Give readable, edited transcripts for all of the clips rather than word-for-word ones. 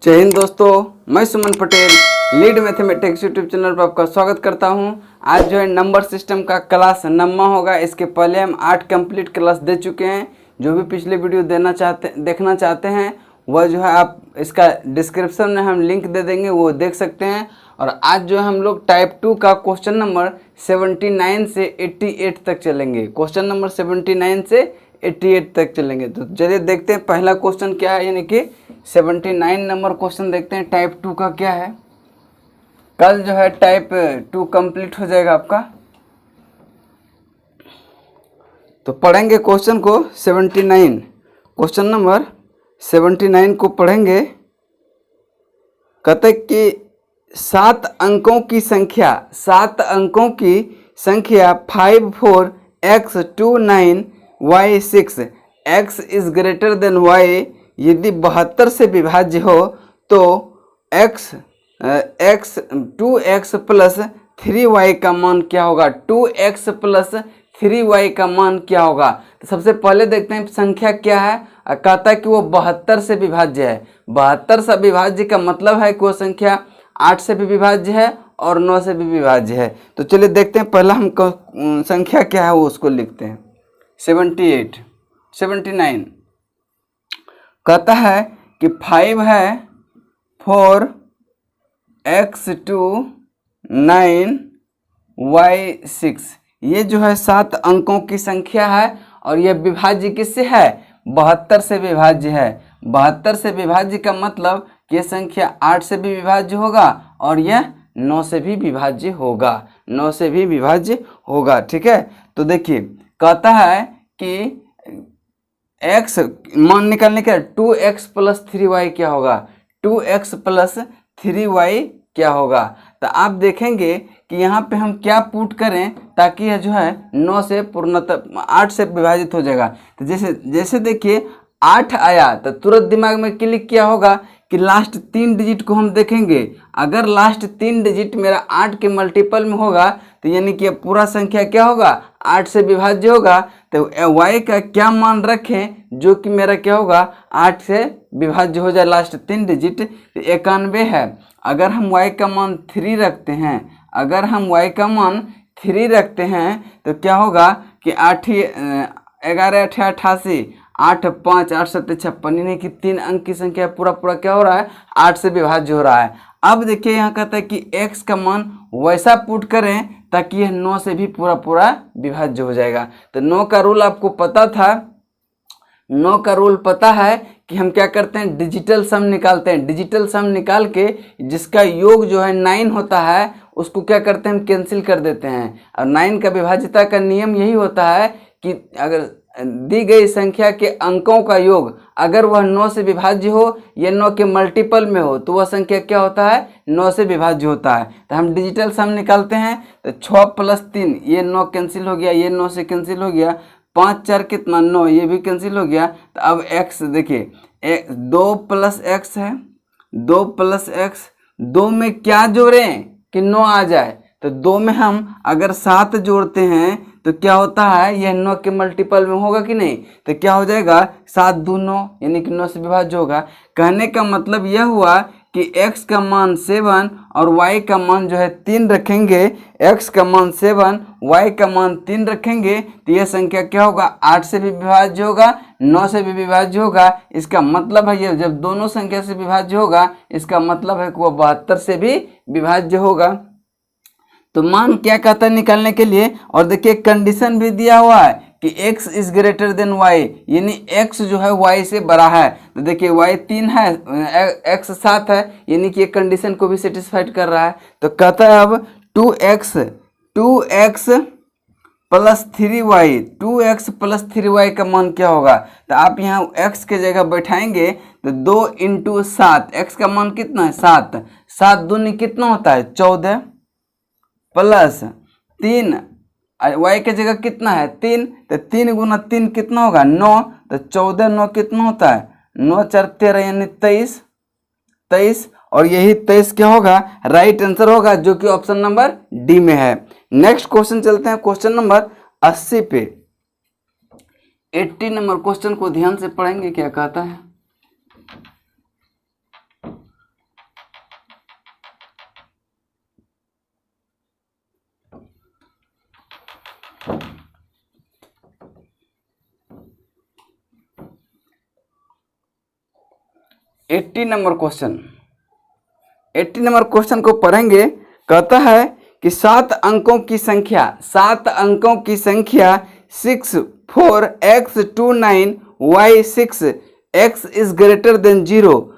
जय हिंद दोस्तों, मैं Suman Patel lead mathematics YouTube channel पर आपका स्वागत करता हूं। आज जो है नंबर सिस्टम का क्लास 9वां होगा। इसके पहले हम 8 कंप्लीट क्लास दे चुके हैं। जो भी पिछले वीडियो देखना चाहते हैं वह जो है आप इसका डिस्क्रिप्शन में हम लिंक दे देंगे, वो देख सकते हैं। और आज जो है हम लोग टाइप 2 का क्वेश्चन नंबर 79 से 88 तक चलेंगे। क्वेश्चन नंबर 79 से 88 तक चलेंगे। तो चलिए देखते हैं पहला क्वेश्चन क्या है, यानी कि 79 नंबर क्वेश्चन देखते हैं टाइप 2 का क्या है। कल जो है टाइप 2 कंप्लीट हो जाएगा आपका। तो पढ़ेंगे क्वेश्चन को 79, क्वेश्चन नंबर 79 को पढ़ेंगे। कहते कि 7 अंकों की संख्या 5 4 x 2 9 y 6 x is greater than y यदि 72 से विभाज्य हो तो x 2x प्लस 3y का मान क्या होगा। 2x प्लस 3y का मान क्या होगा। तो सबसे पहले देखते हैं संख्या क्या है। कहता है कि वो 72 से विभाज्य है। 72 से विभाज्य का मतलब है कि वो संख्या 8 से भी विभाज्य है और 9 से भी विभाज्य है। तो चलिए देखते हैं, पहला हम संख्या क्या है वो उसको लिखते हैं। 79 कहता है कि 5 है 4 x 2 9 y 6, ये जो है 7 अंकों की संख्या है और यह विभाज्य किससे है, 72 से विभाज्य है। 72 से विभाज्य का मतलब कि यह संख्या 8 से भी विभाज्य होगा और यह 9 से भी विभाज्य होगा। 9 से भी विभाज्य होगा, ठीक है। तो देखिए कहता है कि x मान निकालने का 2x प्लस 3y क्या होगा। 2x प्लस 3y क्या होगा। तो आप देखेंगे कि यहाँ पे हम क्या पुट करें ताकि यह जो है 9 से पूर्णतः 8 से विभाजित हो जाएगा। तो जैसे देखिए 8 आया तो तुरंत दिमाग में क्लिक किया होगा कि लास्ट 3 डिजिट को हम देखेंगे। अगर लास्ट 3 डिजिट मेरा 8 के मल्टीपल में होगा तो यानी कि पूरा संख्या क्या होगा, 8 से विभाज्य होगा। तो y का क्या मान रखें जो कि मेरा क्या होगा, 8 से विभाज्य हो जाए लास्ट 3 डिजिट। तो 91 है। अगर हम y का मान 3 रखते हैं, अगर हम y का मान 3 रखते हैं तो क्या होगा कि 11 8 88, 8 5 8 7 56, यानी कि 3 अंक की संख्या पूरा क्या हो रहा है, 8 से विभाज्य हो रहा है। अब देखिए यहाँ कहता है कि x का मान वैसा पुट करें ताकि यह 9 से भी पूरा विभाज्य हो जाएगा। तो 9 का रूल आपको पता था। 9 का रूल पता है कि हम क्या करते हैं, डिजिटल सम निकालते हैं। डिजिटल सम निकाल के जिसका योग जो है 9 होता है उसको क्या करते हैं, हम कैंसिल कर देते हैं। और 9 का विभाज्यता का नियम यही होता है कि अगर दी गई संख्या के अंकों का योग अगर वह 9 से विभाज्य हो या 9 के मल्टीपल में हो तो वह संख्या क्या होता है, 9 से विभाज्य होता है। तो हम डिजिटल सम निकालते हैं। तो 6 प्लस 3, ये 9 कैंसिल हो गया, ये 9 से कैंसिल हो गया। 5 4 कितना 9, ये भी कैंसिल हो गया। तो अब x देखिए 2 प्लस x है, 2 प्लस x, 2 में क्या जोड़ें कि 9 आ जाए। तो 2 में हम अगर 7 जोड़ते हैं तो क्या होता है, यह 9 के मल्टीपल में होगा कि नहीं। तो क्या हो जाएगा, 7 2 9, यानी कि 9 से विभाज्य होगा। कहने का मतलब यह हुआ कि x का मान 7 और y का मान जो है 3 रखेंगे। x का मान 7, y का मान 3 रखेंगे तो यह संख्या क्या होगा, 8 से भी विभाज्य होगा, 9 से भी विभाज्य होगा। इसका मतलब है ये जब दोनों संख्या से विभाज्य होगा इसका मतलब है कि वह 72 से भी विभाज्य होगा। तो मान क्या कहता है निकालने के लिए, और देखिए कंडीशन भी दिया हुआ है कि x is greater than y, यानी x जो है y से बड़ा है। तो देखिए y 3 है, x 7 है, यानी कि एक कंडीशन को भी सेटिस्फाइड कर रहा है। तो कहता है अब 2x plus 3y, 2x plus 3y का मान क्या होगा। तो आप यहाँ x के जगह बैठाएंगे तो 2 × 7, x का मान कितना है 7, 7 दूनी कितना होता है 14, प्लस 3 y के जगह कितना है 3, तो 3 × 3 कितना होगा 9, तो 14 9 कितना होता है 9 4 13, यानी 23। और यही 23 क्या होगा, राइट आंसर होगा, जो कि ऑप्शन नंबर डी में है। नेक्स्ट क्वेश्चन चलते हैं, क्वेश्चन नंबर 80 पे। 80 नंबर क्वेश्चन को ध्यान से पढ़ेंगे क्या कहता है। 80 नंबर क्वेश्चन, 80 नंबर क्वेश्चन को पढ़ेंगे। कहता है कि 7 अंकों की संख्या, 7 अंकों की संख्या 6 4 x 2 9 y 6 x is greater than 0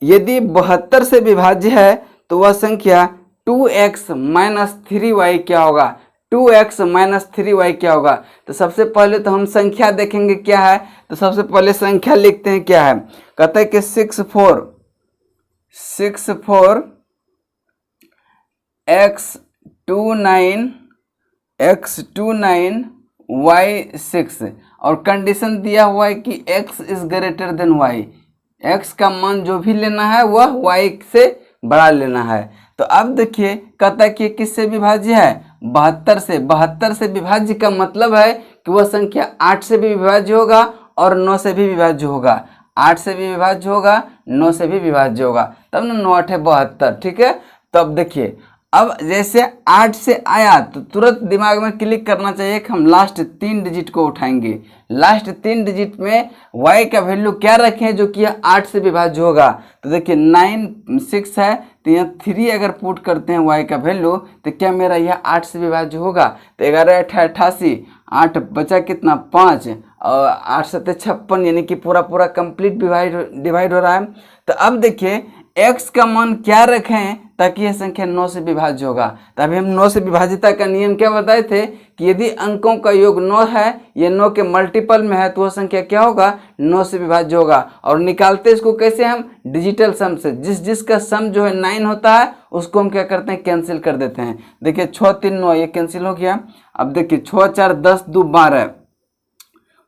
यदि 72 से विभाज्य है तो वह संख्या 2x माइनस 3y क्या होगा, 2x माइनस 3y क्या होगा। तो सबसे पहले तो हम संख्या देखेंगे क्या है, तो सबसे पहले संख्या लिखते हैं क्या है। कहते हैं कि 6 4 x 2 9 y 6 और कंडीशन दिया हुआ है कि x is greater than y, x का मान जो भी लेना है वह y से बड़ा लेना है। तो अब देखिए कहता है कि किससे विभाज्य है, 72 से। 72 से विभाज्य का मतलब है कि वह संख्या 8 से भी विभाज्य होगा और 9 से भी विभाज्य होगा, 8 से भी विभाज्य होगा, 9 से भी विभाज्य होगा, तब ना 9 8 72, ठीक है। तब देखिए अब जैसे 8 से आया तो तुरंत दिमाग में क्लिक करना चाहिए कि हम लास्ट 3 डिजिट को उठाएंगे। लास्ट 3 डिजिट में y का वैल्यू क्या रखें जो कि 8 से विभाज्य होगा। तो देखिए 9 6 है तो यहाँ 3 अगर पुट करते हैं y का वैल्यू तो क्या मेरा यह 8 से विभाज्य होगा। तो 11 88, 8 बचा कितना 5 और 8 7 56 यानी कि पूरा कंप्लीट डिवाइड हो रहा है। तो अब देखिए x का मान क्या रखें ताकि यह संख्या 9 से विभाज्य होगा। तभी हम 9 से विभाज्यता का नियम क्या बताए थे कि यदि अंकों का योग 9 है, ये 9 के मल्टीपल में है तो वह संख्या क्या होगा, 9 से विभाज्य होगा। और निकालते इसको कैसे, हम डिजिटल सम से, जिसका सम जो है 9 होता है उसको हम क्या करते हैं, कैंसिल कर देते हैं। देखिए 6 3 9 ये कैंसिल हो गया। अब देखिए 6 4 10 2 12,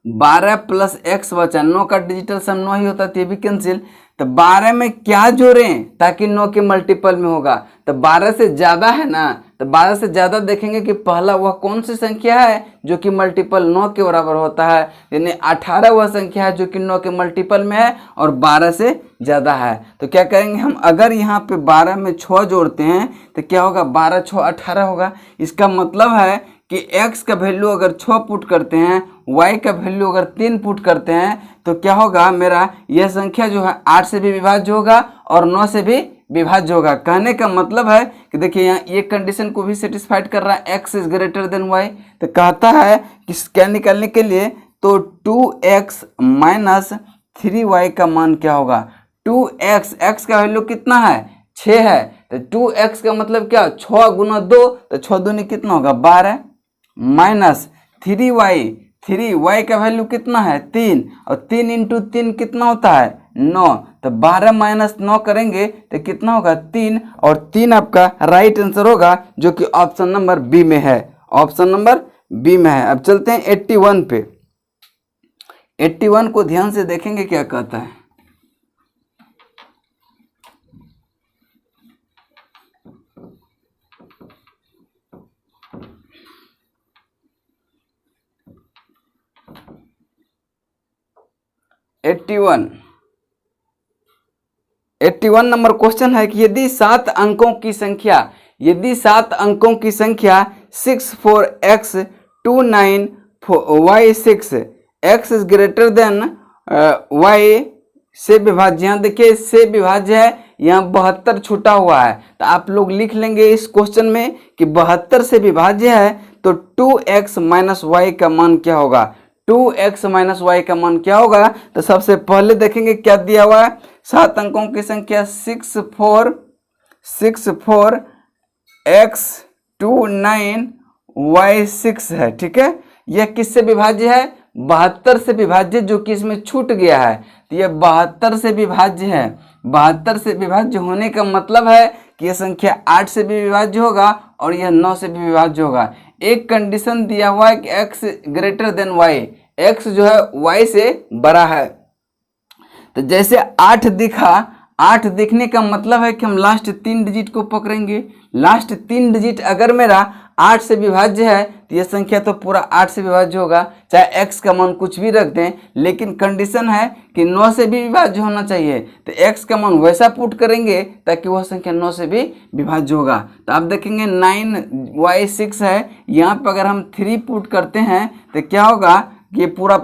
12 प्लस x बचा, 9 का डिजिटल सम 9 ही होता है तो ये भी कैंसिल। तो 12 में क्या जोड़ें ताकि 9 के मल्टीपल में होगा, तो 12 से ज़्यादा है ना, तो 12 से ज़्यादा देखेंगे कि पहला वह कौन सी संख्या है जो कि मल्टीपल 9 के बराबर होता है, यानी 18 वह संख्या है जो कि 9 के मल्टीपल में है और 12 से ज़्यादा है। तो क्या करेंगे हम, अगर यहाँ पे 12 में 6 जोड़ते हैं तो क्या होगा, 12 6 18 होगा। इसका मतलब है कि x का वैल्यू अगर 6 पुट करते हैं, y का वैल्यू अगर 3 पुट करते हैं तो क्या होगा, मेरा यह संख्या जो है 8 से भी विभाज्य होगा और 9 से भी विभाज्य होगा। कहने का मतलब है कि देखिए यहाँ ये कंडीशन को भी सेटिस्फाइड कर रहा है, x is greater than y। तो कहता है कि क्या निकालने के लिए, तो 2x माइनस 3y का मान क्या होगा, 2x, x का वैल्यू कितना है 6 है, तो 2x का मतलब क्या, 6 गुना 2, तो 6 दूनी कितना होगा 12, माइनस 3y, 3y का वैल्यू कितना है 3, और 3 इंटू 3 कितना होता है 9, तो 12 माइनस 9 करेंगे तो कितना होगा 3, और 3 आपका राइट आंसर होगा जो कि ऑप्शन नंबर बी में है, ऑप्शन नंबर बी में है। अब चलते हैं 81 पे। 81 को ध्यान से देखेंगे क्या कहता है। एट्टी वन नंबर क्वेश्चन है कि यदि 7 अंकों की संख्या, यदि 7 अंकों की संख्या 6 4 x 2 9 y 6 x is greater than y से विभाज्य, यहाँ देखिए से विभाज्य है, यहाँ 72 छूटा हुआ है तो आप लोग लिख लेंगे इस क्वेश्चन में कि 72 से विभाज्य है तो 2x माइनस वाई का मान क्या होगा, 2x माइनस वाई का मान क्या होगा। तो सबसे पहले देखेंगे क्या दिया हुआ है, 7 अंकों की संख्या 6 4 x 2 9 y 6 है, ठीक है। यह किससे विभाज्य है, 72 से विभाज्य, जो कि इसमें छूट गया है। तो यह 72 से विभाज्य है। 72 से विभाज्य होने का मतलब है कि यह संख्या 8 से भी विभाज्य होगा और यह 9 से भी विभाज्य होगा। एक कंडीशन दिया हुआ है कि x greater than y, x जो है y से बड़ा है। तो जैसे 8 दिखा, 8 दिखने का मतलब है कि हम लास्ट 3 डिजिट को पकड़ेंगे। लास्ट 3 डिजिट अगर मेरा 8 से विभाज्य है तो यह संख्या तो पूरा 8 से विभाज्य होगा, चाहे x का मान कुछ भी रख दें, लेकिन कंडीशन है कि 9 से भी विभाज्य होना चाहिए। तो x का मान वैसा पुट करेंगे ताकि वह संख्या 9 से भी विभाज्य होगा। तो आप देखेंगे 9y6 है, यहाँ पर अगर हम 3 पुट करते हैं तो क्या होगा, ये पूरा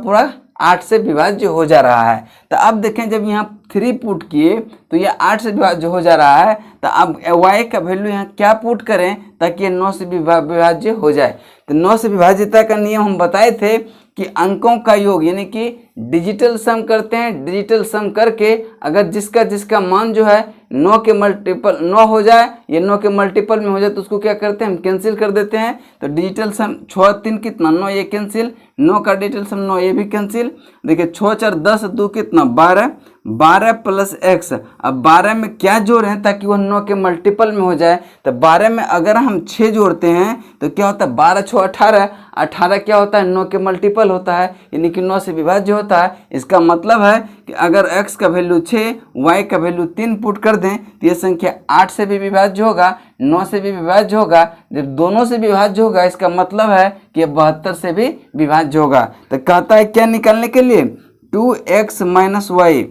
8 से विभाज्य हो जा रहा है। तो अब देखें जब यहाँ 3 पुट किए तो ये 8 से विभाज्य हो जा रहा है। तो अब y का वैल्यू यहाँ क्या पुट करें ताकि ये 9 से विभाज्य हो जाए। तो 9 से विभाज्यता का नियम हम बताए थे कि अंकों का योग यानी कि डिजिटल सम करते हैं। डिजिटल सम करके अगर जिसका मान जो है 9 के मल्टीपल 9 हो जाए या 9 के मल्टीपल में हो जाए तो उसको क्या करते हैं हम कैंसिल कर देते हैं। तो डिजिटल सम 6 3 कितना 9, ये कैंसिल, 9 का डिजिटल सम 9, ये भी कैंसिल। देखिए 6 4 10 2 कितना 12, 12 प्लस x। अब 12 में क्या जोड़ है ताकि वह 9 के मल्टीपल में हो जाए। तो 12 में अगर हम 6 जोड़ते हैं तो क्या होता है 12 6 18, 18 क्या होता है 9 के मल्टीपल होता है यानी कि 9 से विभाज्य होता है। इसका मतलब है कि अगर x का वैल्यू 6 y का वैल्यू 3 पुट कर दें तो ये संख्या 8 से भी विभाज्य होगा, 9 से भी विभाज्य होगा। जब दोनों से विभाज्य होगा इसका मतलब है कि ये 72 से भी विभाज्य होगा। तो कहता है क्या निकालने के लिए 2x minus y,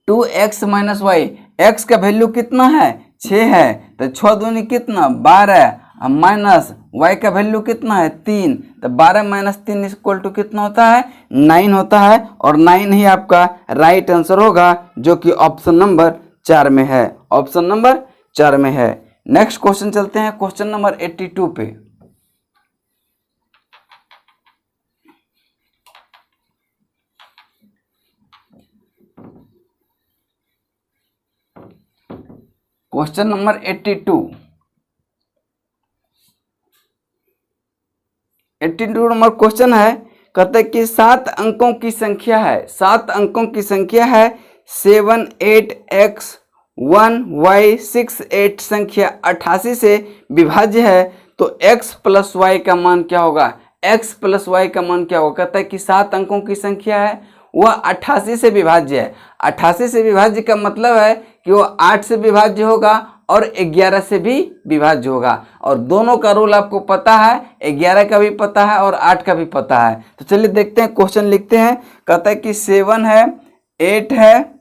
2x minus y. x का वैल्यू कितना है 6 है तो 6 दूनी कितना 12, माइनस y का वैल्यू कितना है 3। तो 12 माइनस 3 इक्वल टू कितना होता है 9 होता है। और 9 ही आपका राइट आंसर होगा जो कि ऑप्शन नंबर 4 में है, ऑप्शन नंबर 4 में है। नेक्स्ट क्वेश्चन चलते हैं क्वेश्चन नंबर 82 पे। क्वेश्चन नंबर 82 नंबर क्वेश्चन है। कहते हैं कि 7 अंकों की संख्या है, 7 अंकों की संख्या है 7 8 x 1 y 6 8 संख्या 88 से विभाज्य है। तो x प्लस वाई का मान क्या होगा, x प्लस वाई का मान क्या होगा। कहता है कि 7 अंकों की संख्या है वह 88 से विभाज्य है। 88 से विभाज्य का मतलब है कि वो 8 से विभाज्य होगा और 11 से भी विभाज्य होगा। और दोनों का रूल आपको पता है, 11 का भी पता है और 8 का भी पता है। तो चलिए देखते हैं, क्वेश्चन लिखते हैं। कहता है कि 7 है 8 है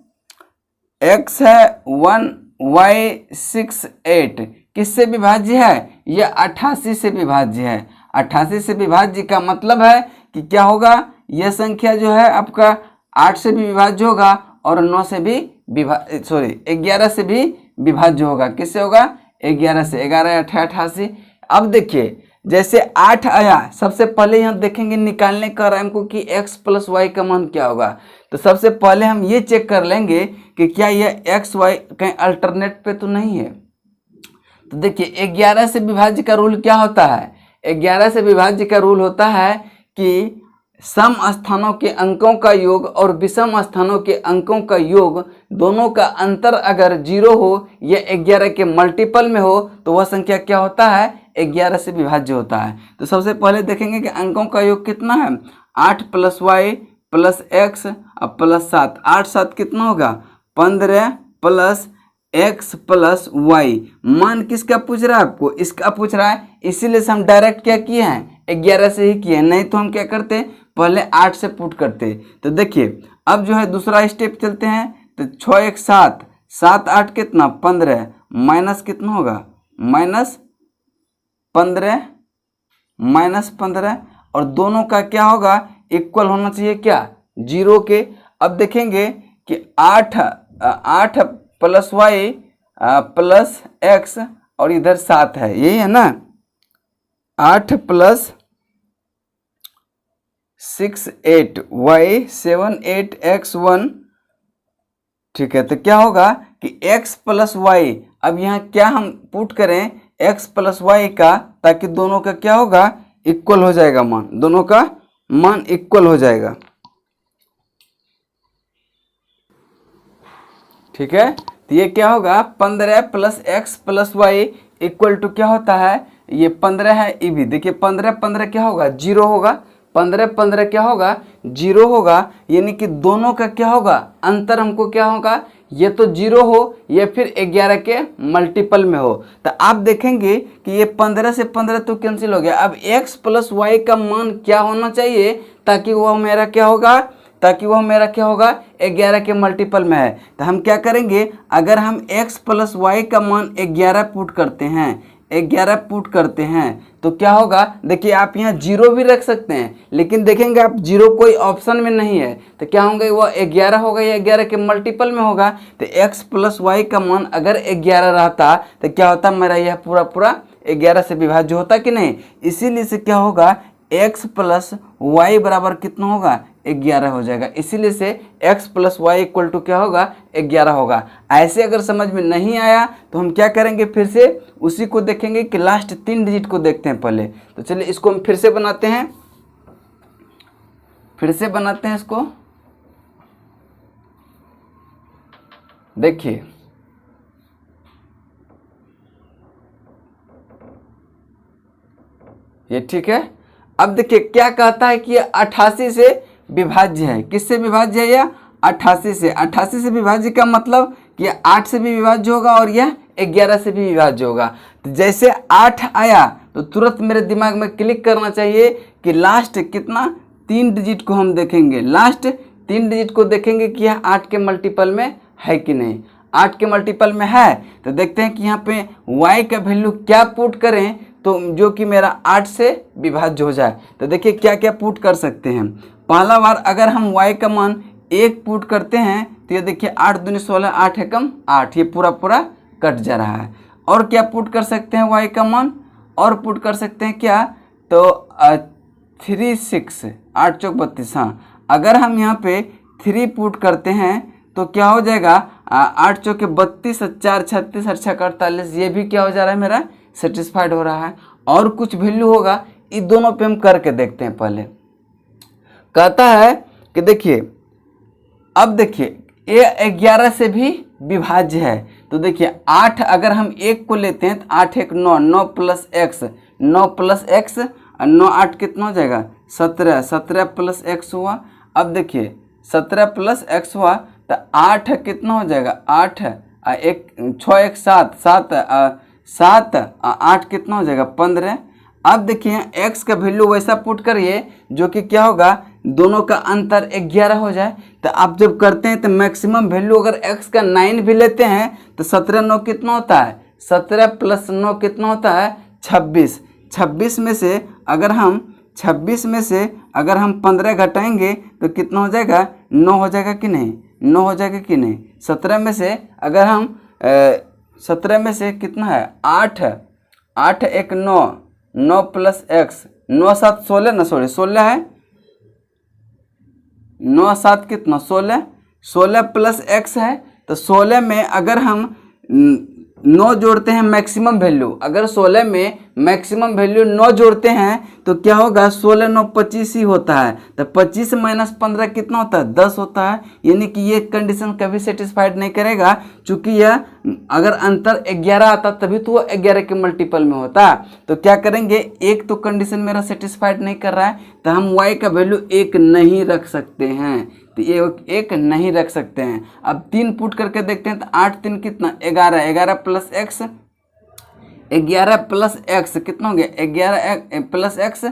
x है 1 y 6 8 किससे विभाज्य है, यह 88 से विभाज्य है। 88 से विभाज्य का मतलब है कि क्या होगा, यह संख्या जो है आपका 8 से भी विभाज्य होगा और 9 से भी 11 से भी विभाज्य होगा। किससे होगा 11 से, 11 8 88। अब देखिए जैसे 8 आया, सबसे पहले यहाँ देखेंगे निकालने का रहा है हमको कि x प्लस वाई का मान क्या होगा। तो सबसे पहले हम ये चेक कर लेंगे कि क्या यह x y कहीं अल्टरनेट पे तो नहीं है। तो देखिए 11 से विभाज्य का रूल क्या होता है, 11 से विभाज्य का रूल होता है कि सम स्थानों के अंकों का योग और विषम स्थानों के अंकों का योग दोनों का अंतर अगर 0 हो या 11 के मल्टीपल में हो तो वह संख्या क्या होता है 11 से विभाज्य होता है। तो सबसे पहले देखेंगे कि अंकों का योग कितना है 8 प्लस वाई प्लस एक्स और प्लस 7। 8 7 कितना होगा 15 प्लस x प्लस वाई। मान किसका पूछ रहा है आपको, इसका पूछ रहा है, इसीलिए से हम डायरेक्ट क्या किए हैं 11 से ही किए हैं, नहीं तो हम क्या करते पहले 8 से पुट करते। तो देखिए अब जो है दूसरा स्टेप चलते हैं। तो 6 1 7, 7 8 कितना 15, माइनस कितना होगा माइनस 15 माइनस 15 और दोनों का क्या होगा इक्वल होना चाहिए क्या 0 के। अब देखेंगे कि 8 प्लस वाई प्लस एक्स और इधर 7 है, यही है ना 8 प्लस 6 8 y 7 8 x 1। ठीक है, तो क्या होगा कि x प्लस वाई, अब यहाँ क्या हम पुट करें x प्लस वाई का, ताकि दोनों का क्या होगा इक्वल हो जाएगा मान, दोनों का मान इक्वल हो जाएगा। ठीक है, तो ये क्या होगा 15 plus x plus y equal to क्या होता है, ये 15 है, ये भी देखिए 15 15 क्या होगा 0 होगा, 15 15 क्या होगा 0 होगा, यानी कि दोनों का क्या होगा अंतर हमको क्या होगा, ये तो 0 हो या फिर 11 के मल्टीपल में हो। तो आप देखेंगे कि ये 15 से 15 तो कैंसिल हो गया। अब x प्लस वाई का मान क्या होना चाहिए ताकि वह मेरा क्या होगा, ताकि वह मेरा क्या होगा 11 के मल्टीपल में है। तो हम क्या करेंगे, अगर हम x प्लस वाई का मान 11 पुट करते हैं, 11 पुट करते हैं तो क्या होगा, देखिए आप यहाँ 0 भी रख सकते हैं, लेकिन देखेंगे आप 0 कोई ऑप्शन में नहीं है तो क्या होंगे, वो 11 होगा या 11 के मल्टीपल में होगा। तो x प्लस वाई का मान अगर 11 रहता तो क्या होता, मेरा यह पूरा पूरा 11 से विभाज्य होता कि नहीं। इसीलिए से क्या होगा, x प्लस वाई बराबर कितना होगा, 11 हो जाएगा। इसीलिए से x plus y equal to क्या होगा, 11 होगा। ऐसे अगर समझ में नहीं आया तो हम क्या करेंगे, फिर से उसी को देखेंगे कि लास्ट 3 डिजिट को देखते हैं पहले। तो चलिए इसको हम फिर से बनाते हैं, इसको देखिए। ये ठीक है। अब देखिए क्या कहता है कि ये 88 से विभाज्य है। किससे विभाज्य है यह, 88 से। 88 से विभाज्य का मतलब कि 8 से भी विभाज्य होगा और यह 11 से भी विभाज्य होगा। तो जैसे 8 आया तो तुरंत मेरे दिमाग में क्लिक करना चाहिए कि लास्ट कितना 3 डिजिट को हम देखेंगे, लास्ट 3 डिजिट को देखेंगे कि यह 8 के मल्टीपल में है कि नहीं। 8 के मल्टीपल में है तो देखते हैं कि यहाँ पे y का वैल्यू क्या पुट करें तो जो कि मेरा 8 से विभाज्य हो जाए। तो देखिए क्या क्या पुट कर सकते हैं। पहला बार अगर हम y का मान 1 पुट करते हैं तो ये देखिए 8 दूनी 16, 8 एकम 8, ये पूरा पूरा कट जा रहा है। और क्या पुट कर सकते हैं y का मान, और पुट कर सकते हैं क्या, तो 3 6 8 चौक 32। हाँ, अगर हम यहाँ पे 3 पुट करते हैं तो क्या हो जाएगा, 8 चौके 32, 4 36, 8 छक्का 48, ये भी क्या हो जा रहा है, मेरा सेटिस्फाइड हो रहा है। और कुछ वैल्यू होगा, इन दोनों पे हम करके देखते हैं। पहले कहता है कि देखिए, अब देखिए ये 11 से भी विभाज्य है। तो देखिए 8 अगर हम 1 को लेते हैं तो 8 1 9, 9 प्लस एक्स, 9 प्लस एक्स, 9 8 कितना हो जाएगा, 17, 17 प्लस एक्स हुआ। अब देखिए 17 प्लस एक्स हुआ तो 8 कितना हो जाएगा, 8 1 6 1 7, 7 7 8 कितना हो जाएगा, 15। अब देखिए x का वैल्यू वैसा पुट करिए जो कि क्या होगा, दोनों का अंतर 11 हो जाए। तो आप जब करते हैं तो मैक्सिमम वैल्यू अगर x का 9 भी लेते हैं तो 17 9 कितना होता है, 17 प्लस 9 कितना होता है, 26। 26 में से अगर हम 15 घटाएंगे तो कितना हो जाएगा, 9 हो जाएगा कि नहीं, 9 हो जाएगा कि नहीं। 17 में से अगर हम 17 में से कितना है, 8 8 1 9, 9 प्लस एक्स, 9 7 16 ना, सॉरी 16 है, 9 7 कितना 16, 16 प्लस एक्स है। तो 16 में अगर हम 9 जोड़ते हैं मैक्सिमम वैल्यू, अगर 16 में मैक्सिमम वैल्यू 9 जोड़ते हैं तो क्या होगा, 16 9 25 ही होता है। तो 25 माइनस 15 कितना होता है, 10 होता है। यानी कि ये कंडीशन कभी सेटिस्फाइड नहीं करेगा, चूंकि यह अगर अंतर 11 आता तभी तो वो 11 के मल्टीपल में होता। तो क्या करेंगे, एक तो कंडीशन मेरा सेटिस्फाइड नहीं कर रहा है तो हम y का वैल्यू 1 नहीं रख सकते हैं। तो ये 1 नहीं रख सकते हैं। अब 3 पुट करके देखते हैं तो 8 3 कितना, 11, 11 प्लस एक्स, 11 प्लस एक्स कितना हो गया, 11 प्लस एक्स।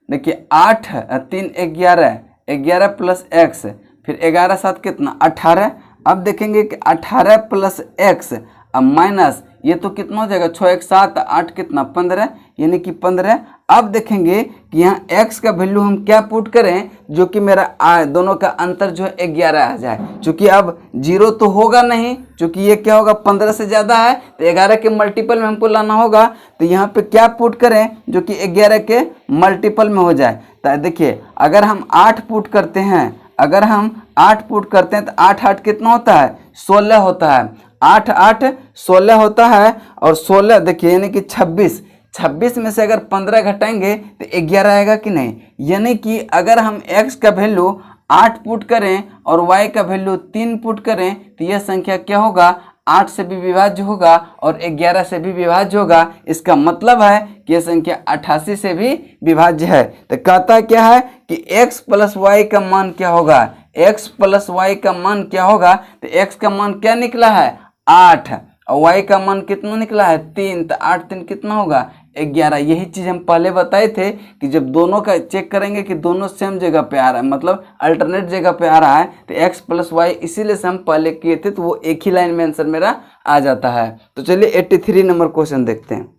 देखिए 8 3 11, 11 प्लस एक्स, फिर 11 7 कितना, 18। अब देखेंगे कि 18 प्लस एक्स अब माइनस ये तो कितना हो जाएगा, 6 1 7 8 कितना, 15, यानी कि 15। अब देखेंगे कि यहाँ x का वैल्यू हम क्या पुट करें जो कि मेरा दोनों का अंतर जो है 11 आ जाए। चूंकि अब 0 तो होगा नहीं, चूंकि ये क्या होगा 15 से ज़्यादा है तो 11 के मल्टीपल में हमको लाना होगा। तो यहाँ पे क्या पुट करें जो कि 11 के मल्टीपल में हो जाए। तो देखिए अगर हम 8 पुट करते हैं, अगर हम 8 पुट करते हैं तो 8 8 कितना होता है, 16 होता है। 8 8 16 होता है और 16 देखिए यानी कि 26, 26 में से अगर 15 घटाएंगे तो 11 आएगा कि नहीं। यानी कि अगर हम x का वैल्यू 8 पुट करें और y का वैल्यू 3 पुट करें तो यह संख्या क्या होगा, 8 से भी विभाज्य होगा और 11 से भी विभाज्य होगा। इसका मतलब है कि यह संख्या 88 से भी विभाज्य है। तो कहता क्या है कि x प्लस वाई का मान क्या होगा, x प्लस वाई का मान क्या होगा। तो x का मान क्या निकला है, 8 और y का मान कितना निकला है, 3। तो 8 3 कितना होगा, 11। यही चीज़ हम पहले बताए थे कि जब दोनों का चेक करेंगे कि दोनों सेम जगह पे आ रहा है, मतलब अल्टरनेट जगह पे आ रहा है, तो x प्लस वाई इसीलिए से हम पहले किए थे, तो वो एक ही लाइन में आंसर मेरा आ जाता है। तो चलिए 83 नंबर क्वेश्चन देखते हैं।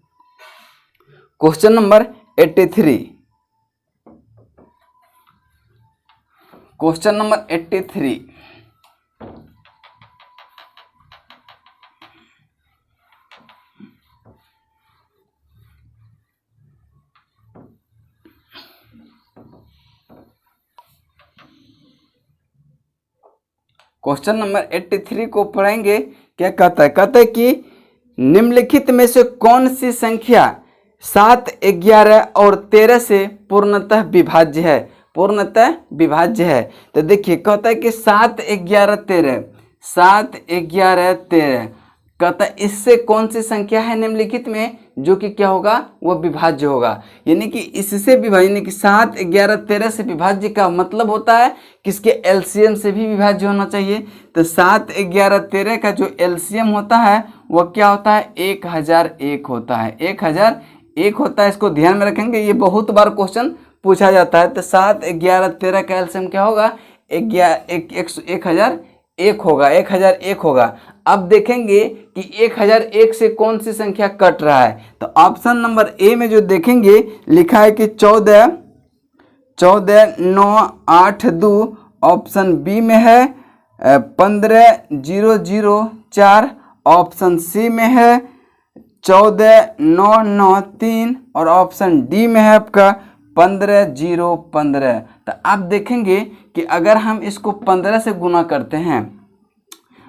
Question number 83। Question number 83। Question number 83 को पढ़ेंगे। क्या कहता है? कहता है कि निम्नलिखित में से कौन सी संख्या 7, 11 और 13 से पूर्णतः विभाज्य है? पूर्णतः विभाज्य है। तो देखिए कहता है कि 7, 11, 13, 7, 11, 13, कहता है इससे कौन सी संख्या है निम्नलिखित में जो कि क्या होगा? वो विभाज्य होगा। यानी कि इससे विभाज्य, यानी कि 7, 11, 13 से विभाज्य का मतलब होता है किसके? एलसीएम से भी विभाज्य होना चाहिए। तो 7, 11, 13 का जो एलसीएम होता है वो क्या होता है? 1001 होता है। 1001 होता है। इसको ध्यान में रखेंगे, ये बहुत बार क्वेश्चन पूछा जाता है। तो 7, 11, 13 का एलसीएम क्या होगा? 1001 होगा। 1001 होगा। अब देखेंगे कि 1001 से कौन सी संख्या कट रहा है। तो ऑप्शन नंबर ए में जो देखेंगे लिखा है कि 14, 9, 8, 2। ऑप्शन बी में है 15, 0, 0, 4। ऑप्शन सी में है 14, 9, 9, 3। और ऑप्शन डी में है आपका 15, 0, 15। तो आप देखेंगे कि अगर हम इसको 15 से गुना करते हैं,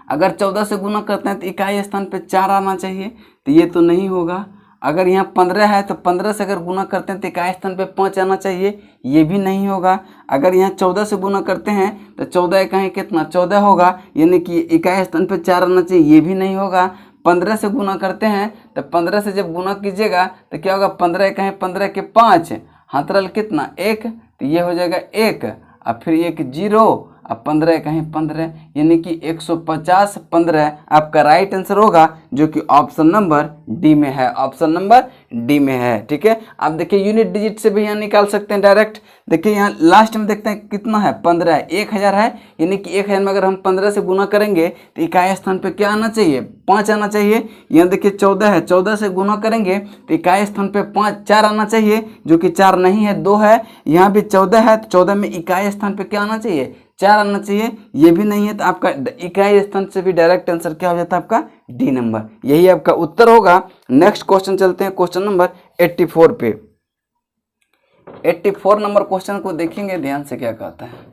अगर 14 से गुना करते हैं तो इकाई स्थान पे 4 आना चाहिए। तो ये तो नहीं होगा। अगर यहाँ 15 है तो 15 से अगर गुना करते हैं तो इकाई स्थान पे 5 आना चाहिए। ये भी नहीं होगा। अगर यहाँ 14 से गुना करते हैं तो 14 इकाई कितना? 14 होगा। यानी कि इकाई स्थान पे 4 आना चाहिए। ये भी नहीं होगा। 15 से गुना करते हैं तो 15 से जब गुना कीजिएगा तो क्या होगा? 15 इकाई 15 के 5, हाथ रल कितना? 1। तो ये हो जाएगा 1 और फिर एक 0 अब 15 कहीं 15, यानी कि 150, 15 आपका राइट आंसर होगा जो कि ऑप्शन नंबर डी में है। ऑप्शन नंबर डी में है। ठीक है। आप देखिए यूनिट डिजिट से भी यहाँ निकाल सकते हैं डायरेक्ट। देखिए यहाँ लास्ट में देखते हैं कितना है? 15 है। 1000 है, यानी कि 1000 में अगर हम 15 से गुना करेंगे तो इकाई स्थान पे क्या आना चाहिए? 5 आना चाहिए। यहाँ देखिए 14 है, 14 से गुना करेंगे तो इकाई स्थान पे 4 आना चाहिए, जो कि 4 नहीं है, 2 है। यहाँ भी 14 है तो 14 में इकाई स्थान पे क्या आना चाहिए? 4 आना चाहिए। ये भी नहीं है तो आपका इकाई स्थान से भी डायरेक्ट आंसर क्या हो जाता है? आपका डी नंबर। यही आपका उत्तर होगा। नेक्स्ट क्वेश्चन चलते हैं क्वेश्चन नंबर 84 पे। 84 नंबर क्वेश्चन को देखेंगे ध्यान से क्या कहता है।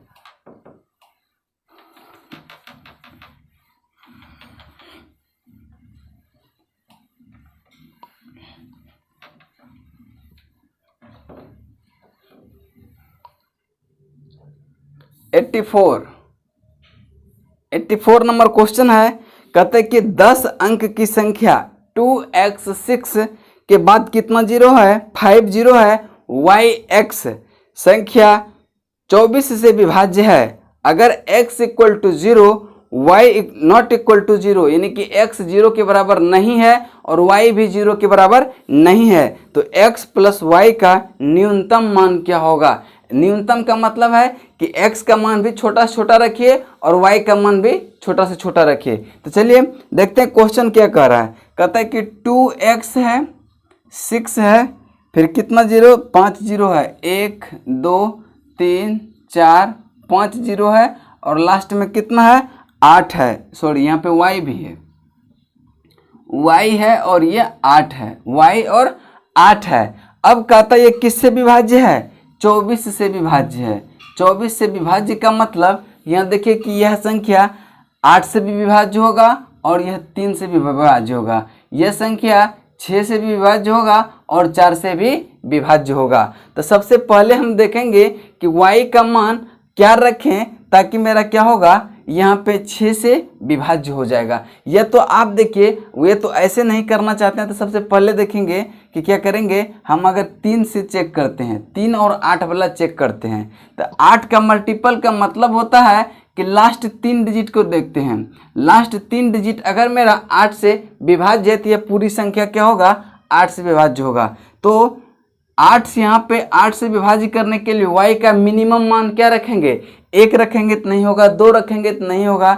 एट्टी फोर नंबर क्वेश्चन है। कहते हैं कि 10 अंक की संख्या 2x6 के बाद कितना जीरो है? 5 जीरो है। yx संख्या 24 से विभाज्य है। अगर x equal to 0, y not equal to 0, यानी कि x 0 के बराबर नहीं है और y भी 0 के बराबर नहीं है, तो x प्लस y का न्यूनतम मान क्या होगा? न्यूनतम का मतलब है कि x का मान भी छोटा से छोटा रखिए और y का मान भी छोटा से छोटा रखिए। तो चलिए देखते हैं क्वेश्चन क्या कह रहा है। कहता है कि 2x है, 6 है, फिर कितना जीरो? 5 जीरो है। 1, 2, 3, 4, 5 जीरो है और लास्ट में कितना है? 8 है। सॉरी यहाँ पे y भी है, y है और ये 8 है, y और 8 है। अब कहता है ये किससे विभाज्य है? 24 से विभाज्य है। 24 से विभाज्य का मतलब यहाँ देखिए कि यह संख्या 8 से भी विभाज्य होगा और यह 3 से भी विभाज्य होगा। यह संख्या 6 से भी विभाज्य होगा और 4 से भी विभाज्य होगा। तो सबसे पहले हम देखेंगे कि y का मान क्या रखें ताकि मेरा क्या होगा? यहाँ पे 6 से विभाज्य हो जाएगा। यह तो आप देखिए, वे तो ऐसे नहीं करना चाहते हैं। तो सबसे पहले देखेंगे कि क्या करेंगे हम। अगर 3 से चेक करते हैं, 3 और 8 वाला चेक करते हैं, तो 8 का मल्टीपल का मतलब होता है कि लास्ट 3 डिजिट को देखते हैं। लास्ट 3 डिजिट अगर मेरा 8 से विभाज्य है तो यह पूरी संख्या क्या होगा? 8 से विभाज्य होगा। तो 8 से यहाँ पे 8 से विभाजित करने के लिए y का मिनिमम मान क्या रखेंगे? 1 रखेंगे तो नहीं होगा, 2 रखेंगे तो नहीं होगा,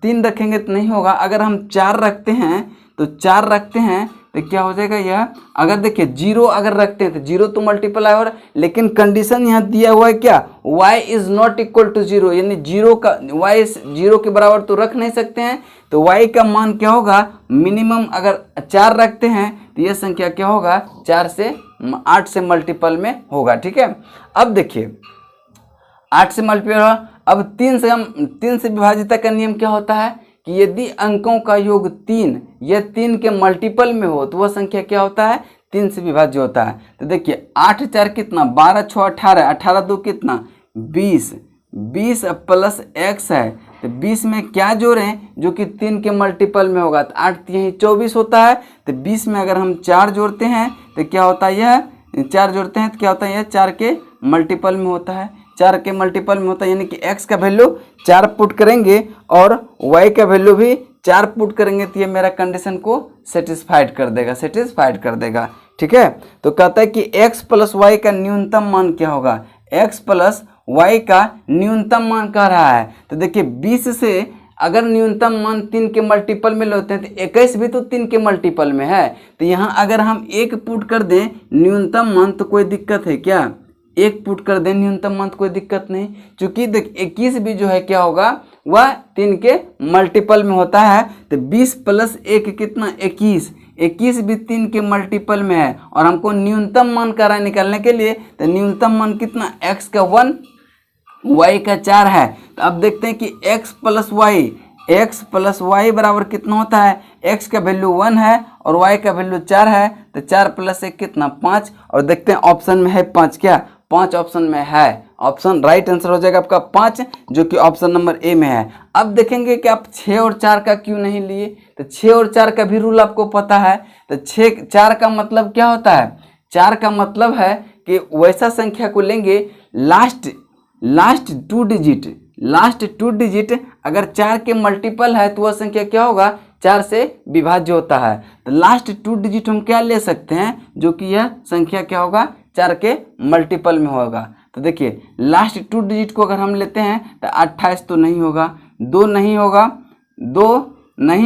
3 रखेंगे तो नहीं होगा। अगर हम 4 रखते हैं तो 4 रखते हैं तो क्या हो जाएगा यह, अगर देखिए जीरो अगर रखते हैं तो जीरो तो मल्टीप्लाई हो रहा है, लेकिन कंडीशन यहाँ दिया हुआ है क्या, y is not equal to zero, यानी जीरो का y जीरो के बराबर तो रख नहीं सकते हैं, तो y का मान क्या होगा, मिनिमम अगर 4 रखते हैं तो यह संख्या क्या होगा, 8 से मल्टीपल में होगा। ठीक है, अब देखिए 8 से मल्टीपल होगा। अब 3 से विभाजित का नियम क्या होता है कि यदि अंकों का योग 3 या 3 के मल्टीपल में हो तो वह संख्या क्या होता है, 3 से विभाज्य होता है। तो देखिए 8 4 कितना, 12 6 18, 18 2 कितना 20, 20 प्लस x है, तो 20 में क्या जोड़ें जो कि 3 के मल्टीपल में होगा, तो 8 यही 24 होता है। तो 20 में अगर हम 4 जोड़ते हैं तो क्या होता है, यह 4 जोड़ते हैं तो क्या होता है, यह 4 के मल्टीपल में होता है, 4 के मल्टीपल में होता है, यानी कि x का वैल्यू 4 पुट करेंगे और y का वैल्यू भी 4 पुट करेंगे, तो ये मेरा कंडीशन को सेटिस्फाइड कर देगा। ठीक है, तो कहता है कि x प्लस वाई का न्यूनतम मान क्या होगा, x प्लस वाई का न्यूनतम मान कह रहा है। तो देखिए 20 से अगर न्यूनतम मान 3 के मल्टीपल में लेते हैं तो 21 भी तो 3 के मल्टीपल में है, तो यहाँ अगर हम 1 पुट कर दें न्यूनतम मान तो कोई दिक्कत है क्या, 1 पुट कर दें न्यूनतम मान तो कोई दिक्कत नहीं, क्योंकि देख 21 भी जो है क्या होगा, वह 3 के मल्टीपल में होता है। तो 20 प्लस 1 कितना 21, 21 भी 3 के मल्टीपल में है, और हमको न्यूनतम मान का रहा है निकालने के लिए, तो न्यूनतम मान कितना, x का 1 y का 4 है। तो अब देखते हैं कि x प्लस वाई बराबर कितना होता है, x का वैल्यू 1 है और y का वैल्यू 4 है, तो 4 प्लस 1 कितना 5, और देखते हैं ऑप्शन में है 5, क्या 5 ऑप्शन में है, ऑप्शन राइट आंसर हो जाएगा आपका 5, जो कि ऑप्शन नंबर ए में है। अब देखेंगे कि आप 6 और 4 का क्यों नहीं लिए, तो 6 और 4 का भी रूल आपको पता है। तो 4 का मतलब क्या होता है, 4 का मतलब है कि वैसा संख्या को लेंगे लास्ट टू डिजिट अगर 4 के मल्टीपल है तो वह संख्या क्या होगा, 4 से विभाज्य होता है। तो लास्ट 2 डिजिट हम क्या ले सकते हैं, जो कि यह संख्या क्या होगा, 4 के मल्टीपल में होगा। तो देखिए लास्ट 2 डिजिट को अगर हम लेते हैं तो 28 तो नहीं होगा, 2 नहीं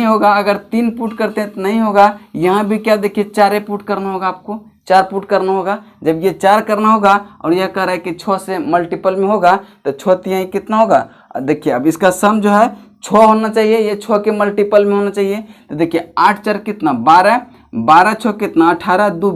होगा, अगर 3 पुट करते हैं तो नहीं होगा। यहाँ भी क्या देखिए 4 पुट करना होगा, आपको 4 पुट करना होगा। जब ये 4 करना होगा और यह कह रहा है कि 6 से मल्टीपल में होगा, तो 6 यहाँ कितना होगा, देखिए अब इसका सम जो है 6 होना चाहिए, ये 6 के मल्टीपल में होना चाहिए। तो देखिए 8 4 कितना 12, 12 6 कितना 18, 2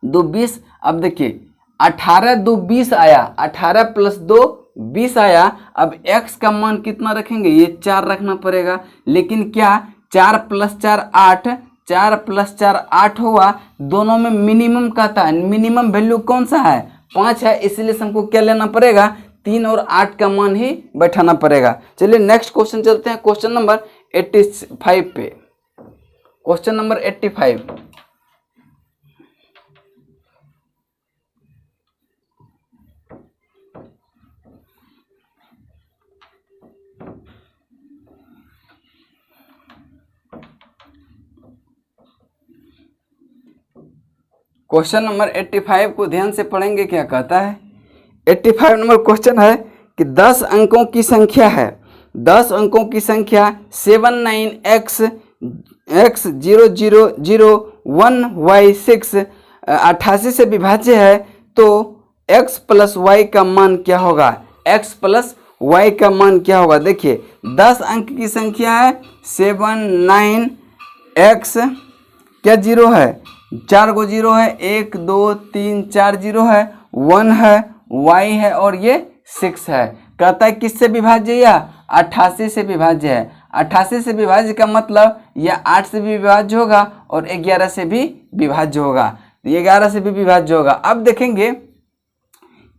20। अब देखिए 18 2 20 आया, 18 प्लस 2 20 आया। अब x का मान कितना रखेंगे, ये 4 रखना पड़ेगा, लेकिन क्या 4 प्लस 4 8, 4 प्लस 4 8 हुआ, दोनों में मिनिमम कहता है, मिनिमम वैल्यू कौन सा है, 5 है, इसलिए हमको क्या लेना पड़ेगा, 3 और 8 का मान ही बैठाना पड़ेगा। चलिए नेक्स्ट क्वेश्चन चलते हैं, क्वेश्चन नंबर 85 पे। क्वेश्चन नंबर 85, क्वेश्चन नंबर 85 को ध्यान से पढ़ेंगे। क्या कहता है, 85 नंबर क्वेश्चन है कि 10 अंकों की संख्या है, 10 अंकों की संख्या 79x0001y6 88 से विभाज्य है, तो x प्लस वाई का मान क्या होगा, x प्लस वाई का मान क्या होगा। देखिए 10 अंक की संख्या है, 79x क्या जीरो है, 4 गो जीरो है, 1 2 3 4 जीरो है, 1 है, y है और ये 6 है। कहता है किससे विभाज्य, या 88 से विभाज्य है। 88 से विभाज्य का मतलब यह 8 से भी विभाज्य होगा और 11 से भी विभाज्य होगा, 11 से भी विभाज्य होगा। अब देखेंगे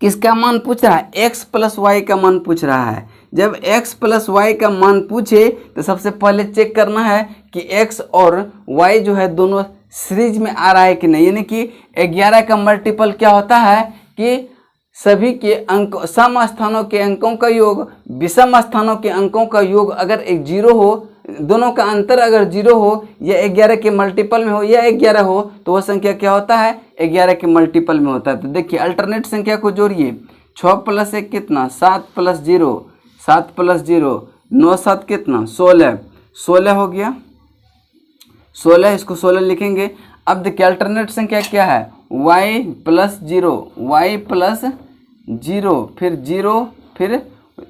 किसका मान पूछ रहा है, x प्लस वाई का मान पूछ रहा है। जब x प्लस वाई का मान पूछे तो सबसे पहले चेक करना है कि x और y जो है दोनों सीरीज में आ रहा है कि नहीं, यानी कि 11 का मल्टीपल क्या होता है कि सभी के अंक सम स्थानों के अंकों का योग विषम स्थानों के अंकों का योग अगर एक 0 हो, दोनों का अंतर अगर 0 हो या 11 के मल्टीपल में हो या 11 हो, तो वह संख्या क्या होता है, 11 के मल्टीपल में होता है। तो देखिए अल्टरनेट संख्या को जोड़िए, 6 प्लस 1 कितना 7 प्लस 0 9 7 कितना 16 हो गया, 16, इसको 16 लिखेंगे। अब देखिए अल्टरनेट संख्या क्या है, y प्लस 0, वाई प्लस 0, फिर 0, फिर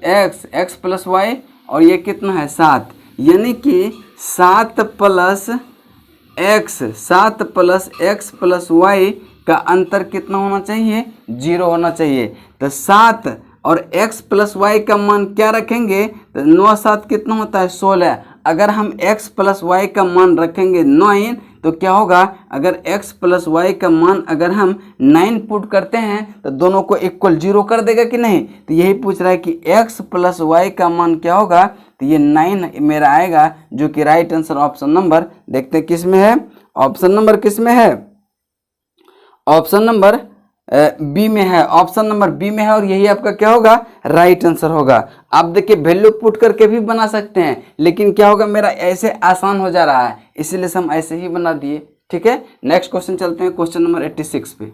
x प्लस वाई, और ये कितना है 7, यानी कि 7 प्लस x प्लस वाई का अंतर कितना होना चाहिए, 0 होना चाहिए। तो 7 और x प्लस वाई का मान क्या रखेंगे, तो 9 7 कितना होता है 16। अगर हम x प्लस वाई का मान रखेंगे 9, तो क्या होगा, अगर x प्लस वाई का मान अगर हम 9 पुट करते हैं तो दोनों को इक्वल 0 कर देगा कि नहीं। तो यही पूछ रहा है कि x प्लस वाई का मान क्या होगा, तो ये 9 मेरा आएगा, जो कि राइट आंसर ऑप्शन नंबर, देखते हैं किस में है, ऑप्शन नंबर किस में है, ऑप्शन नंबर बी में है, ऑप्शन नंबर बी में है, और यही आपका क्या होगा, राइट आंसर होगा। आप देखिए वैल्यू पुट करके भी बना सकते हैं, लेकिन क्या होगा, मेरा ऐसे आसान हो जा रहा है, इसीलिए से हम ऐसे ही बना दिए। ठीक है, नेक्स्ट क्वेश्चन चलते हैं, क्वेश्चन नंबर 86 पे।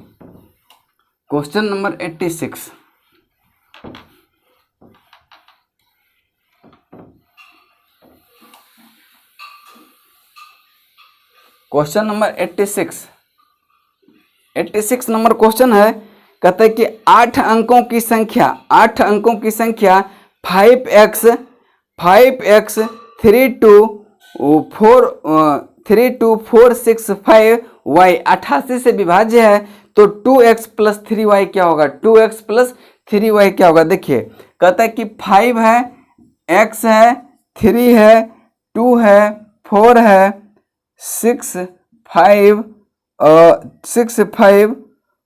Question number 86, question number 86 number question है। कहता है कि 8 अंकों की संख्या 5x 32465y 88 से विभाज्य है, तो 2x प्लस 3y क्या होगा, 2x प्लस 3y क्या होगा। देखिए कहता है कि 5 है, x है, 3 है, 2 है, 4 है, 6 5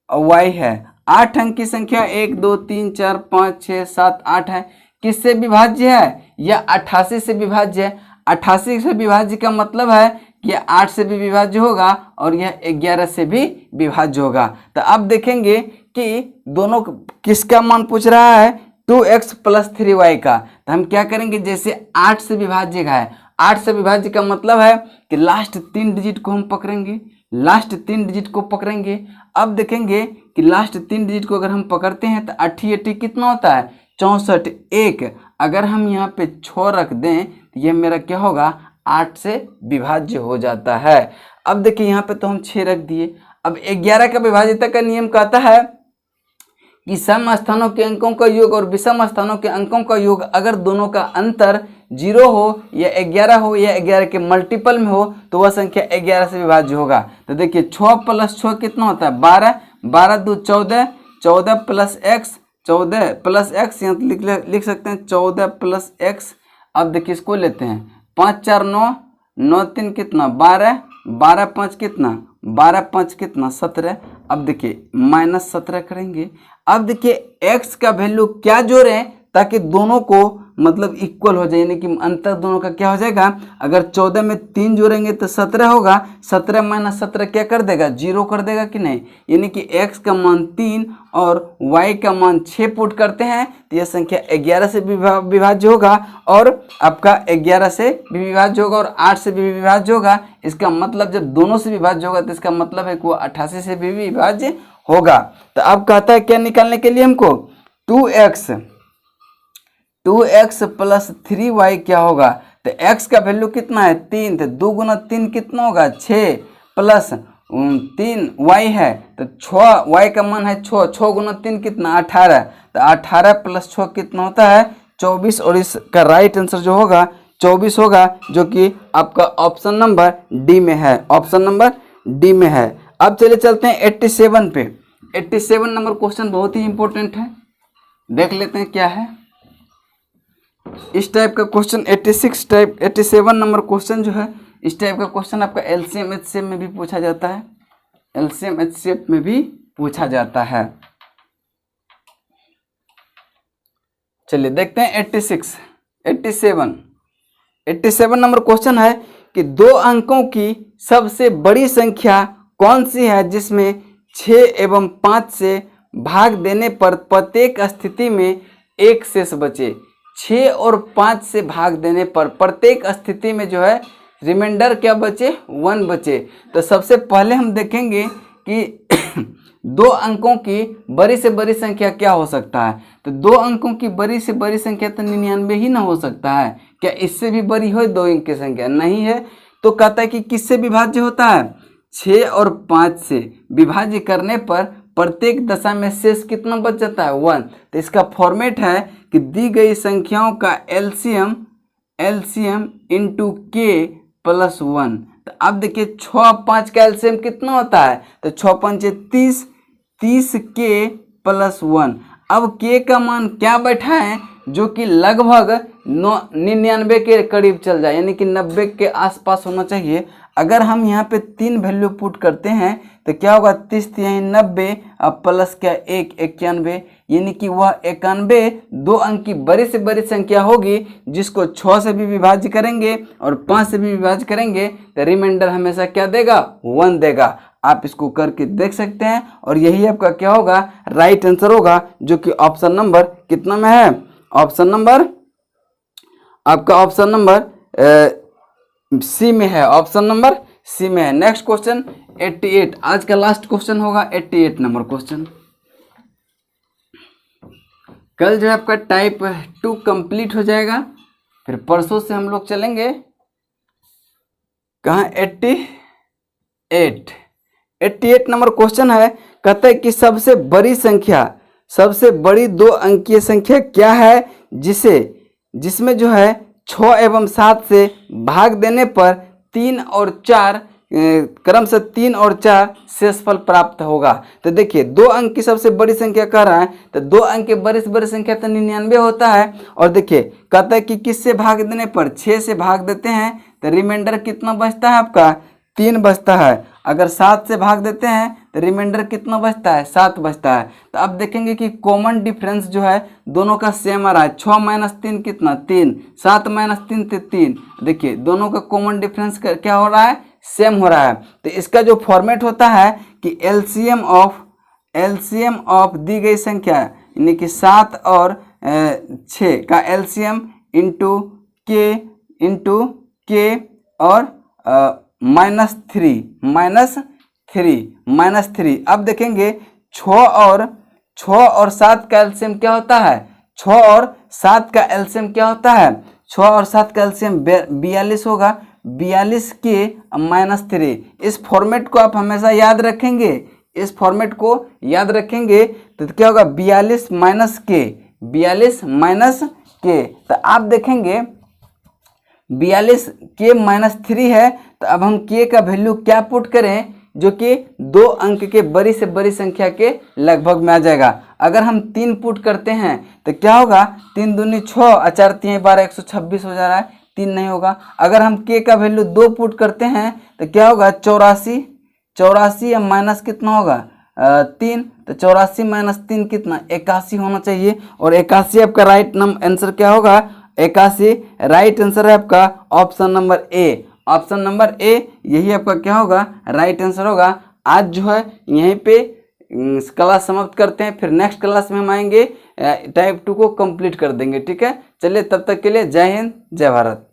y है। 8 अंक की संख्या 1 2 3 4 5 6 7 8 है। किससे विभाज्य है, यह 88 से विभाज्य है। 88 से विभाज्य का मतलब है कि 8 से भी विभाज्य होगा और यह 11 से भी विभाज्य होगा। तो अब देखेंगे कि दोनों किसका मान पूछ रहा है, 2x प्लस 3y का। तो हम क्या करेंगे, जैसे 8 से विभाज्य का है, 8 से विभाज्य का मतलब है कि लास्ट 3 डिजिट को हम पकड़ेंगे, लास्ट 3 डिजिट को पकड़ेंगे। अब देखेंगे कि लास्ट 3 डिजिट को अगर हम पकड़ते हैं तो 88 कितना होता है, 64। एक अगर हम यहाँ पे 6 रख दें तो ये मेरा क्या होगा, 8 से विभाज्य हो जाता है। अब देखिए यहाँ पे तो हम 6 रख दिए। अब 11 का विभाज्यता का नियम कहता है कि सम स्थानों के अंकों का योग और विषम स्थानों के अंकों का योग अगर दोनों का अंतर 0 हो या 11 हो या 11 के मल्टीपल में हो तो वह संख्या 11 से विभाज्य होगा। तो देखिए 6 प्लस 6 कितना होता है, 12, 12 2 14, 14 प्लस x, 14 प्लस x, यहाँ लिख सकते हैं 14 प्लस x। अब देखिए इसको लेते हैं, 5 4 9, 9 3 कितना 12, 12 5 कितना 12 5 कितना 17। अब देखिए -17 करेंगे। अब देखिए x का वैल्यू क्या जोड़ें ताकि दोनों को मतलब इक्वल हो जाए, यानी कि अंतर दोनों का क्या हो जाएगा। अगर 14 में 3 जोड़ेंगे तो 17 होगा, 17 माइनस 17 क्या कर देगा, 0 कर देगा कि नहीं। यानी कि x का मान 3 और y का मान 6 पुट करते हैं तो यह संख्या 11 से विभाज्य होगा और आपका 11 से भी विभाज्य होगा और 8 से भी विभाज्य होगा। इसका मतलब जब दोनों से विभाज्य होगा तो इसका मतलब है कि वो 88 से भी विभाज्य होगा। तो अब कहता है क्या निकालने के लिए हमको, 2x प्लस 3y क्या होगा। तो x का वैल्यू कितना है 3, तो 2 गुना 3 कितना होगा 6 प्लस 3y है तो 6, y का मान है 6, 6 गुना 3 कितना 18, तो 18 प्लस 6 कितना होता है 24। और इसका राइट आंसर जो होगा 24 होगा, जो कि आपका ऑप्शन नंबर डी में है, ऑप्शन नंबर डी में है। अब चलिए चलते हैं 87 पे। 87 नंबर क्वेश्चन बहुत ही इंपॉर्टेंट है, देख लेते हैं क्या है इस टाइप का क्वेश्चन। 87 नंबर क्वेश्चन जो है, इस टाइप का क्वेश्चन आपका एलसीएम एचसीएफ में भी पूछा जाता है, एलसीएम एचसीएफ में भी पूछा जाता है। चलिए देखते हैं 87 नंबर क्वेश्चन है कि 2 अंकों की सबसे बड़ी संख्या कौन सी है जिसमें 6 एवं 5 से भाग देने पर प्रत्येक स्थिति में एक शेष बचे। 6 और 5 से भाग देने पर प्रत्येक स्थिति में जो है रिमाइंडर क्या बचे, 1 बचे। तो सबसे पहले हम देखेंगे कि 2 अंकों की बड़ी से बड़ी संख्या क्या हो सकता है। तो 2 अंकों की बड़ी से बड़ी संख्या तो 99 ही ना हो सकता है, क्या इससे भी बड़ी हो 2 अंक की संख्या, नहीं है। तो कहता है कि किससे विभाज्य होता है, 6 और 5 से विभाज्य करने पर प्रत्येक दशा में शेष कितना बच जाता है, 1। तो इसका फॉर्मेट है कि दी गई संख्याओं का एलसीएम इंटू के प्लस 1। तो अब देखिए 6 5 का एलसीएम कितना होता है, तो 6 5 30, 30 के प्लस 1। अब के का मान क्या बैठा है, जो कि लगभग 99 के करीब चल जाए, यानी कि 90 के आसपास होना चाहिए। अगर हम यहाँ पे 3 वैल्यू पुट करते हैं तो क्या होगा, 30 यहीं 90 अब प्लस क्या 1 91, यानी कि वह 91 2 अंक की बड़ी से बड़ी संख्या होगी, जिसको 6 से भी विभाज्य करेंगे और 5 से भी विभाज्य करेंगे तो रिमाइंडर हमेशा क्या देगा, 1 देगा। आप इसको करके देख सकते हैं और यही आपका क्या होगा, राइट आंसर होगा, जो कि ऑप्शन नंबर कितना में है, ऑप्शन नंबर आपका ऑप्शन नंबर सी में है, ऑप्शन नंबर सी में है। नेक्स्ट क्वेश्चन 88, आज का लास्ट क्वेश्चन होगा 88 नंबर क्वेश्चन। कल जो है आपका टाइप 2 कंप्लीट हो जाएगा, फिर परसों से हम लोग चलेंगे कहाँ, 88 नंबर क्वेश्चन है। कहता है कि सबसे बड़ी संख्या, सबसे बड़ी 2 अंकीय संख्या क्या है जिसमें जो है 6 एवं 7 से भाग देने पर 3 और 4 क्रम से 3 और 4 शेषफल प्राप्त होगा। तो देखिए 2 अंक की सबसे बड़ी संख्या कह रहा है, तो 2 अंक की बड़ी से बड़ी संख्या तो 99 होता है। और देखिए कहता है कि किससे भाग देने पर, 6 से भाग देते हैं तो रिमाइंडर कितना बचता है आपका, 3 बचता है। अगर 7 से भाग देते हैं तो रिमाइंडर कितना बचता है, 7 बचता है। तो अब देखेंगे कि कॉमन डिफरेंस जो है दोनों का सेम आ रहा है, 6 माइनस 3 कितना, 3, 7 माइनस 3 तो 3। देखिए दोनों का कॉमन डिफरेंस क्या हो रहा है, सेम हो रहा है। तो इसका जो फॉर्मेट होता है कि एलसीएम ऑफ दी गई संख्या, यानी कि 7 और 6 का एलसीएम इंटू के और -3। अब देखेंगे 6 और 7 का एलसीएम क्या होता है, 6 और 7 का एलसीएम क्या होता है, 6 और 7 का एलसीएम 42 होगा, 42 के -3। इस फॉर्मेट को आप हमेशा याद रखेंगे, इस फॉर्मेट को याद रखेंगे तो क्या होगा, 42 माइनस के। तो आप देखेंगे 42 के -3 है, तो अब हम के का वैल्यू क्या पुट करें, जो कि 2 अंक के बड़ी से बड़ी संख्या के लगभग में आ जाएगा। अगर हम 3 पुट करते हैं तो क्या होगा, 3 दूनी 6, 4 3 12 126 हो जा रहा है, 3 नहीं होगा। अगर हम के का वैल्यू 2 पुट करते हैं तो क्या होगा, 84 या माइनस कितना होगा, 3। तो 84 माइनस 3 कितना, 81 होना चाहिए। और 81 आपका राइट आंसर क्या होगा, 81 राइट आंसर है आपका option number A. Option number A यही आपका क्या होगा, राइट आंसर होगा। आज जो है यहीं पे क्लास समाप्त करते हैं, फिर नेक्स्ट क्लास में हम आएंगे टाइप 2 को कंप्लीट कर देंगे, ठीक है। चलिए तब तक के लिए जय हिंद जय भारत।